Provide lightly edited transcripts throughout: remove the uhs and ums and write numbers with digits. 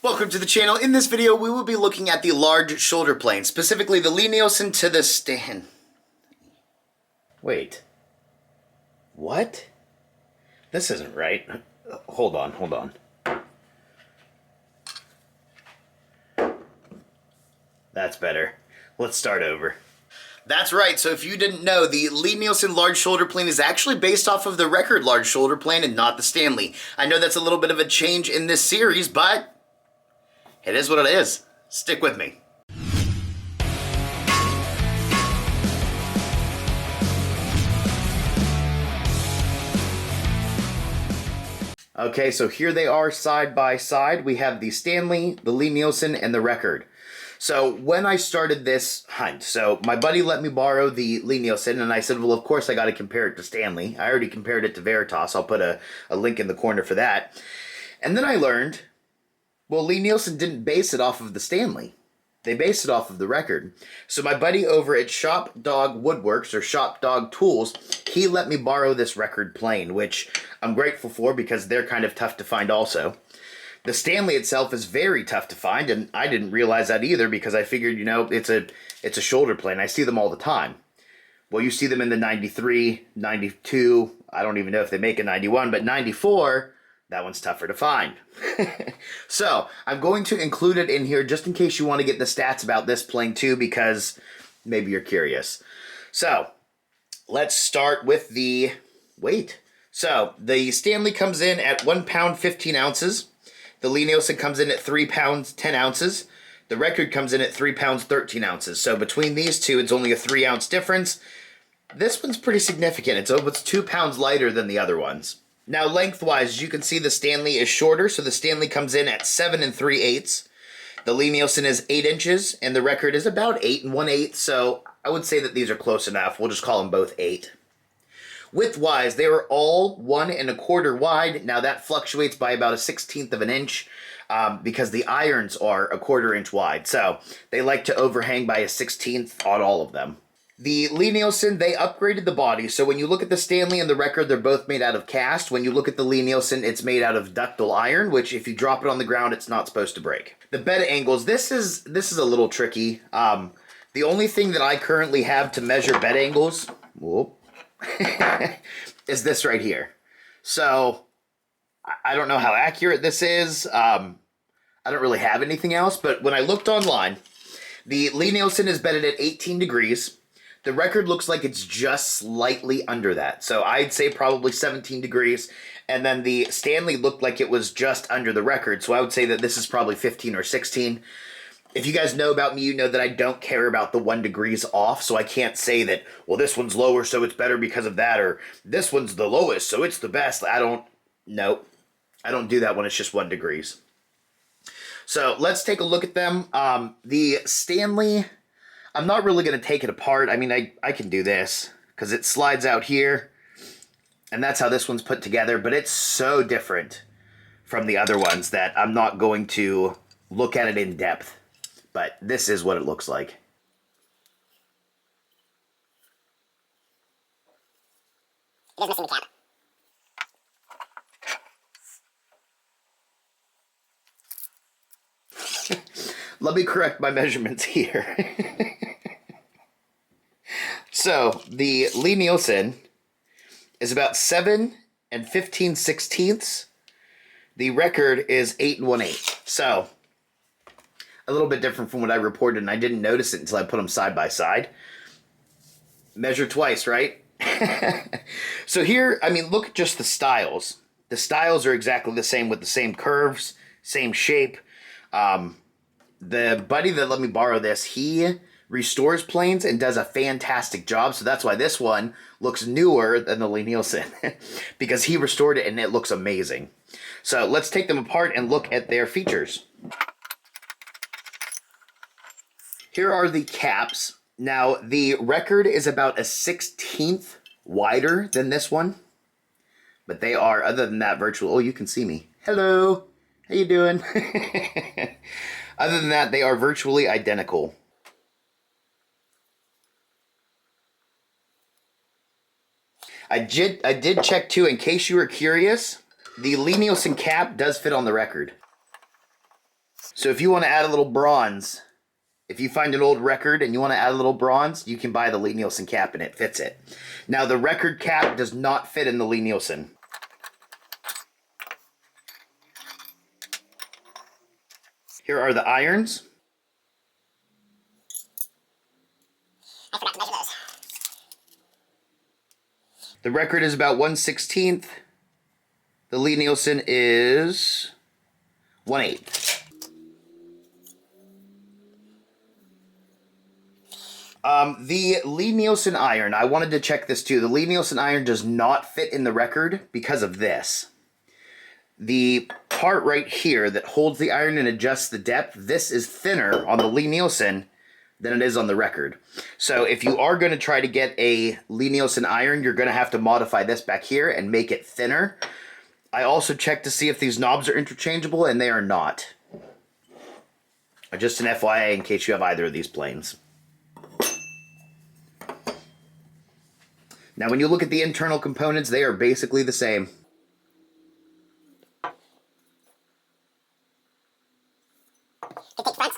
Welcome to the channel. In this video, we will be looking at the large shoulder plane, specifically the Lie Nielsen to the Stanley. Wait. What? This isn't right. Hold on. That's better. Let's start over. That's right, so if you didn't know, the Lie Nielsen large shoulder plane is actually based off of the record large shoulder plane and not the Stanley. I know that's a little bit of a change in this series, but it is what it is. Stick with me. Okay, so here they are side by side. We have the Stanley, the Lie Nielsen, and the record. So when I started this hunt, so my buddy let me borrow the Lie Nielsen, and I said, well, of course I got to compare it to Stanley. I already compared it to Veritas. I'll put a link in the corner for that. And then I learned, well, Lie Nielsen didn't base it off of the Stanley. They based it off of the record. So my buddy over at Shop Dog Woodworks, or Shop Dog Tools, he let me borrow this record plane, which I'm grateful for because they're kind of tough to find also. The Stanley itself is very tough to find, and I didn't realize that either because I figured, you know, it's a shoulder plane. I see them all the time. Well, you see them in the 93, 92, I don't even know if they make a 91, but 94, that one's tougher to find. So, I'm going to include it in here just in case you want to get the stats about this plane too, because maybe you're curious. So, let's start with the weight. So, the Stanley comes in at 1 pound 15 ounces. The Lie Nielsen comes in at 3 pounds 10 ounces. The record comes in at 3 pounds 13 ounces. So, between these two, it's only a 3-ounce difference. This one's pretty significant. It's 2 pounds lighter than the other ones. Now, lengthwise, you can see the Stanley is shorter, so the Stanley comes in at 7 3/8. The Lie Nielsen is 8 inches, and the record is about 8 1/8, so I would say that these are close enough. We'll just call them both 8. Width-wise, they are all 1 1/4 wide. Now, that fluctuates by about a 1/16 of an inch because the irons are a 1/4 inch wide, so they like to overhang by a 1/16 on all of them. The Lie Nielsen, they upgraded the body. So when you look at the Stanley and the record, they're both made out of cast. When you look at the Lie Nielsen, it's made out of ductile iron, which if you drop it on the ground, it's not supposed to break. The bed angles, this is a little tricky. The only thing that I currently have to measure bed angles, is this right here. So I don't know how accurate this is. I don't really have anything else, but when I looked online, the Lie Nielsen is bedded at 18 degrees. The record looks like it's just slightly under that. So I'd say probably 17 degrees. And then the Stanley looked like it was just under the record. So I would say that this is probably 15 or 16. If you guys know about me, you know that I don't care about the 1 degrees off. So I can't say that, well, this one's lower, so it's better because of that. Or this one's the lowest, so it's the best. I don't do that when it's just 1 degrees. So let's take a look at them. The Stanley, I'm not really going to take it apart. I mean, I can do this because it slides out here, and that's how this one's put together, but it's so different from the other ones that I'm not going to look at it in depth, but this is what it looks like. It is missing the cap. Let me correct my measurements here. So, the Lie Nielsen is about 7 15/16. The record is 8 1/8. So, a little bit different from what I reported, and I didn't notice it until I put them side by side. Measure twice, right? So here, I mean, look at just the styles. The styles are exactly the same with the same curves, same shape. The buddy that let me borrow this, he restores planes and does a fantastic job. So that's why this one looks newer than the Lie Nielsen because he restored it and it looks amazing. So let's take them apart and look at their features. Here are the caps. Now the record is about a 1/16 wider than this one, but they are, other than that, virtual. Oh, you can see me. Hello. How you doing? Other than that, they are virtually identical. I did check too, in case you were curious, the Lie Nielsen cap does fit on the record. So if you want to add a little bronze, if you find an old record and you want to add a little bronze, you can buy the Lie Nielsen cap and it fits it. Now the record cap does not fit in the Lie Nielsen. Here are the irons. I forgot to measure those. The record is about 1/16. The Lie Nielsen is 1/8. The Lie Nielsen iron, I wanted to check this too. The Lie Nielsen iron does not fit in the record because of this. The part right here that holds the iron and adjusts the depth, this is thinner on the Lie Nielsen than it is on the record. So if you are going to try to get a Lie Nielsen iron, you're going to have to modify this back here and make it thinner. I also checked to see if these knobs are interchangeable, and they are not. Just an FYI in case you have either of these planes. Now when you look at the internal components, they are basically the same. Can take fronts.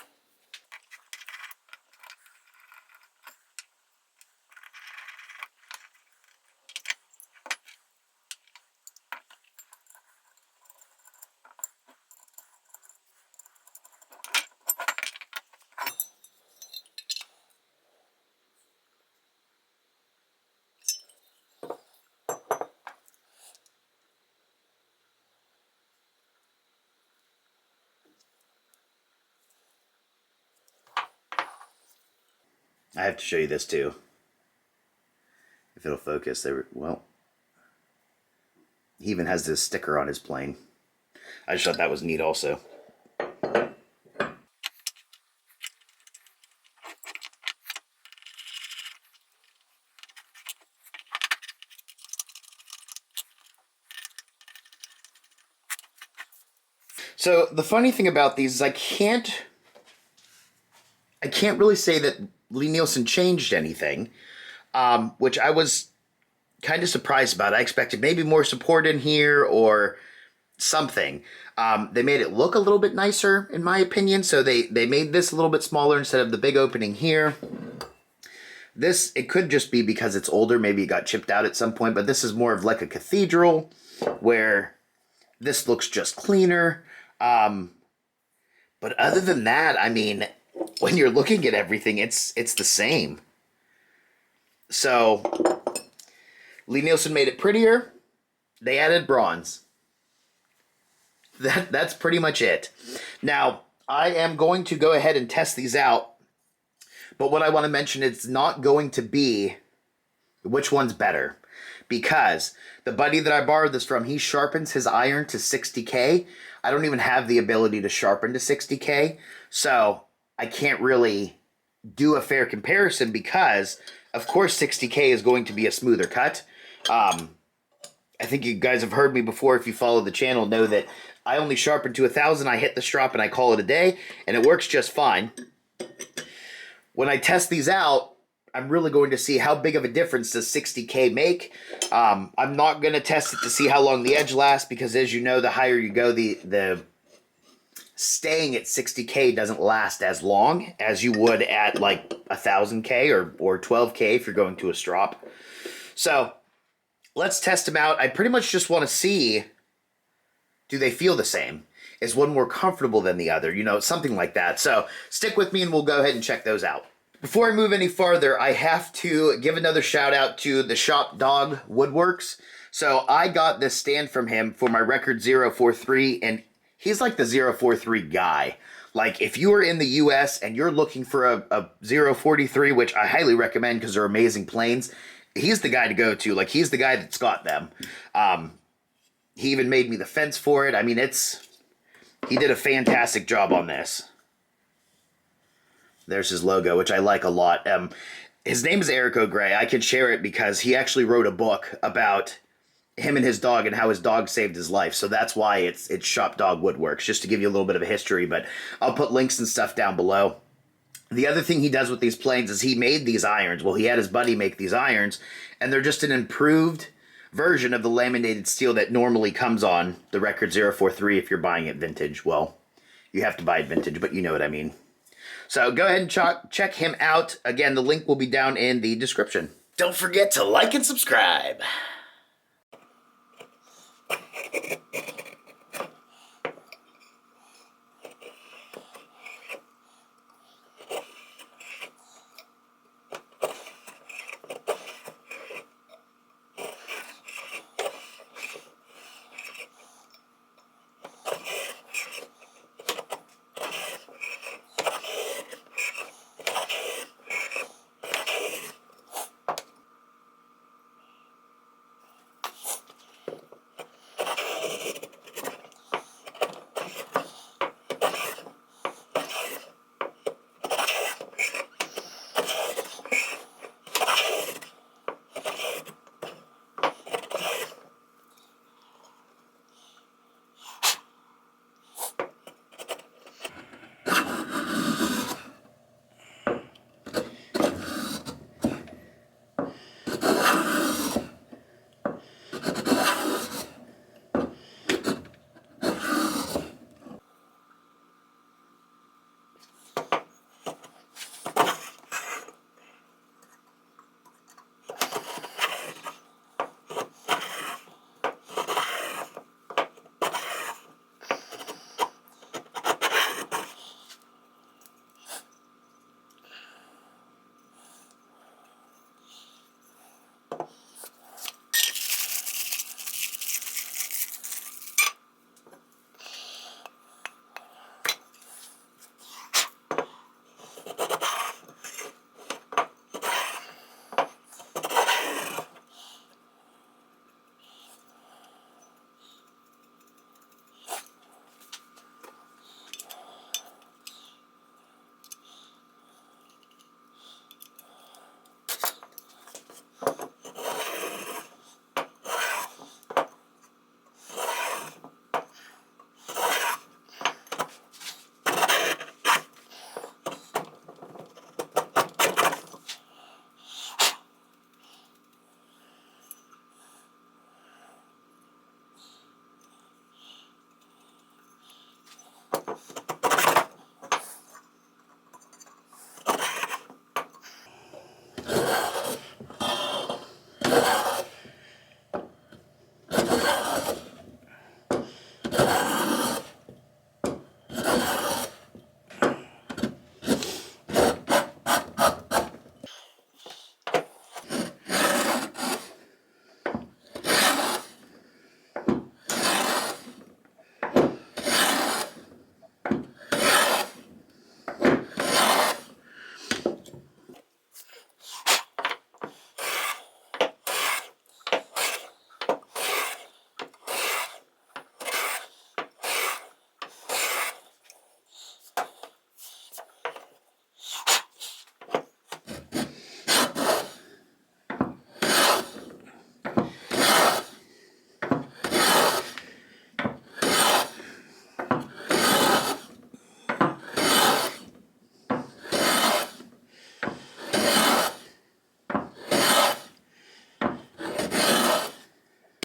I have to show you this too. If it'll focus, well, he even has this sticker on his plane. I just thought that was neat also. So the funny thing about these is I can't really say that Lie Nielsen changed anything, which I was kind of surprised about. I expected maybe more support in here or something. They made it look a little bit nicer, in my opinion. So they made this a little bit smaller instead of the big opening here. This, it could just be because it's older. Maybe it got chipped out at some point, but this is more of like a cathedral where this looks just cleaner. But other than that, I mean, when you're looking at everything, it's the same. So Lie Nielsen made it prettier. They added bronze. That's pretty much it. Now, I am going to go ahead and test these out. But what I want to mention, it's not going to be which one's better. Because the buddy that I borrowed this from, he sharpens his iron to 60K. I don't even have the ability to sharpen to 60K. So I can't really do a fair comparison because, of course, 60K is going to be a smoother cut. I think you guys have heard me before, if you follow the channel, know that I only sharpen to 1,000. I hit the strop and I call it a day, and it works just fine. When I test these out, I'm really going to see how big of a difference does 60K make. I'm not going to test it to see how long the edge lasts because, as you know, the higher you go, the staying at 60K doesn't last as long as you would at like 1,000K or 12K if you're going to a strop. So let's test them out. I pretty much just want to see, do they feel the same? Is one more comfortable than the other? You know, something like that. So stick with me and we'll go ahead and check those out. Before I move any farther, I have to give another shout out to the Shop Dog Woodworks. So I got this stand from him for my Record 043, and he's like the 043 guy. Like, if you are in the US and you're looking for a 043, which I highly recommend because they're amazing planes, he's the guy to go to. Like, he's the guy that's got them. He even made me the fence for it. I mean, he did a fantastic job on this. There's his logo, which I like a lot. His name is Eric O'Gray. I can share it because he actually wrote a book about him and his dog and how his dog saved his life. So that's why it's Shop Dog Woodworks, just to give you a little bit of a history. But I'll put links and stuff down below. The other thing he does with these planes is he made these irons. Well, he had his buddy make these irons, and they're just an improved version of the laminated steel that normally comes on the Record 043 if you're buying it vintage. Well, You have to buy it vintage, but you know what I mean. So go ahead and check him out. Again, the link will be down in the description. Don't forget to like and subscribe.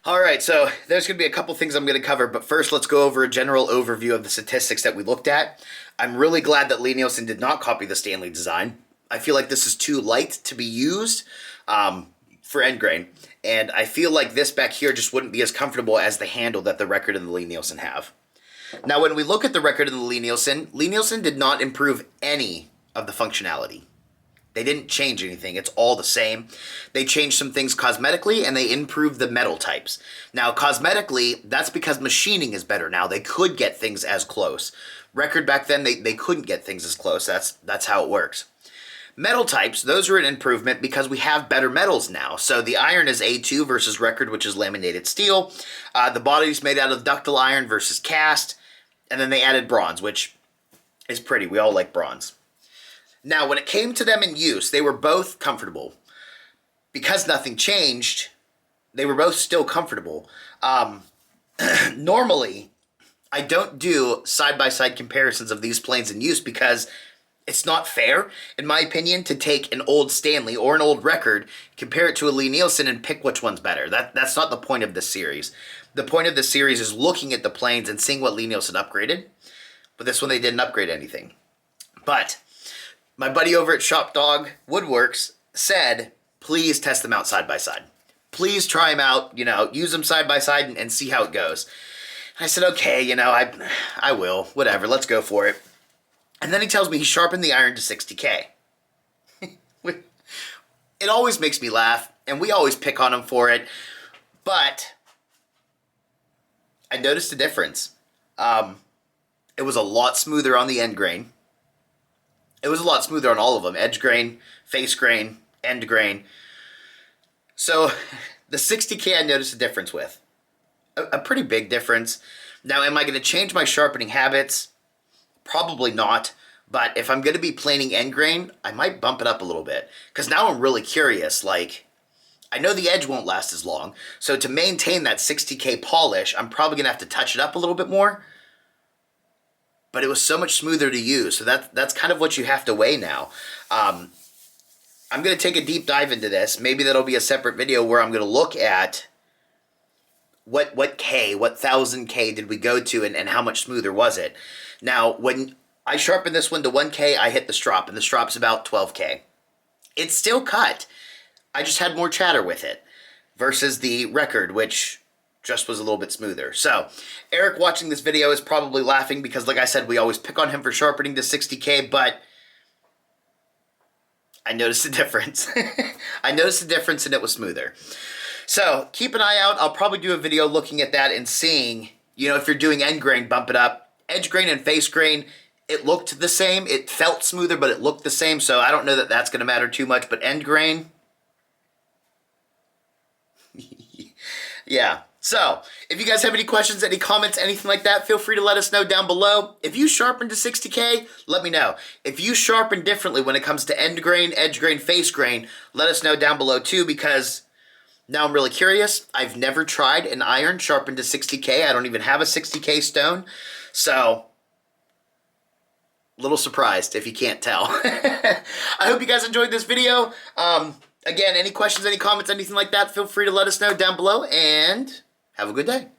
All right, so there's going to be a couple things I'm going to cover, but first let's go over a general overview of the statistics that we looked at. I'm really glad that Lie Nielsen did not copy the Stanley design. I feel like this is too light to be used for end grain, and I feel like this back here just wouldn't be as comfortable as the handle that the record and the Lie Nielsen have. Now, when we look at the record and the Lie Nielsen did not improve any of the functionality. They didn't change anything. It's all the same. They changed some things cosmetically, and they improved the metal types. Now, cosmetically, that's because machining is better now. They could get things as close. Record back then, they couldn't get things as close. That's how it works. Metal types, those are an improvement because we have better metals now. So the iron is A2 versus record, which is laminated steel. The body's made out of ductile iron versus cast. And then they added bronze, which is pretty. We all like bronze. Now, when it came to them in use, they were both comfortable. Because nothing changed, they were both still comfortable. Normally, I don't do side-by-side comparisons of these planes in use because it's not fair, in my opinion, to take an old Stanley or an old record, compare it to a Lie Nielsen, and pick which one's better. That's not the point of this series. The point of this series is looking at the planes and seeing what Lie Nielsen upgraded. but this one they didn't upgrade anything. But my buddy over at Shop Dog Woodworks said, please test them out side by side. Please try them out, use them side by side and see how it goes. I said, okay, I will, whatever, let's go for it. And then he tells me he sharpened the iron to 60K. It always makes me laugh, and we always pick on him for it, but I noticed a difference. It was a lot smoother on the end grain. It was a lot smoother on all of them. Edge grain, face grain, end grain. So the 60K I noticed a difference with. A pretty big difference. Now, am I going to change my sharpening habits? Probably not. But if I'm going to be planing end grain, I might bump it up a little bit. Because now I'm really curious. I know the edge won't last as long. So to maintain that 60K polish, I'm probably going to have to touch it up a little bit more. But it was so much smoother to use. So that's kind of what you have to weigh now. I'm going to take a deep dive into this. Maybe that'll be a separate video where I'm going to look at what 1000K did we go to and how much smoother was it. Now, when I sharpened this one to 1K, I hit the strop, and the strop's about 12K. It's still cut. I just had more chatter with it versus the record, which just was a little bit smoother. So, Eric watching this video is probably laughing because, like I said, we always pick on him for sharpening to 60K, but I noticed a difference. I noticed a difference and it was smoother. So, keep an eye out. I'll probably do a video looking at that and seeing, if you're doing end grain, bump it up. Edge grain and face grain, it looked the same. It felt smoother, but it looked the same, so I don't know that that's going to matter too much. But end grain, yeah. So, if you guys have any questions, any comments, anything like that, feel free to let us know down below. If you sharpen to 60K, let me know. If you sharpen differently when it comes to end grain, edge grain, face grain, let us know down below too, because now I'm really curious. I've never tried an iron sharpened to 60K. I don't even have a 60K stone. So, a little surprised if you can't tell. I hope you guys enjoyed this video. Again, any questions, any comments, anything like that, feel free to let us know down below, and have a good day.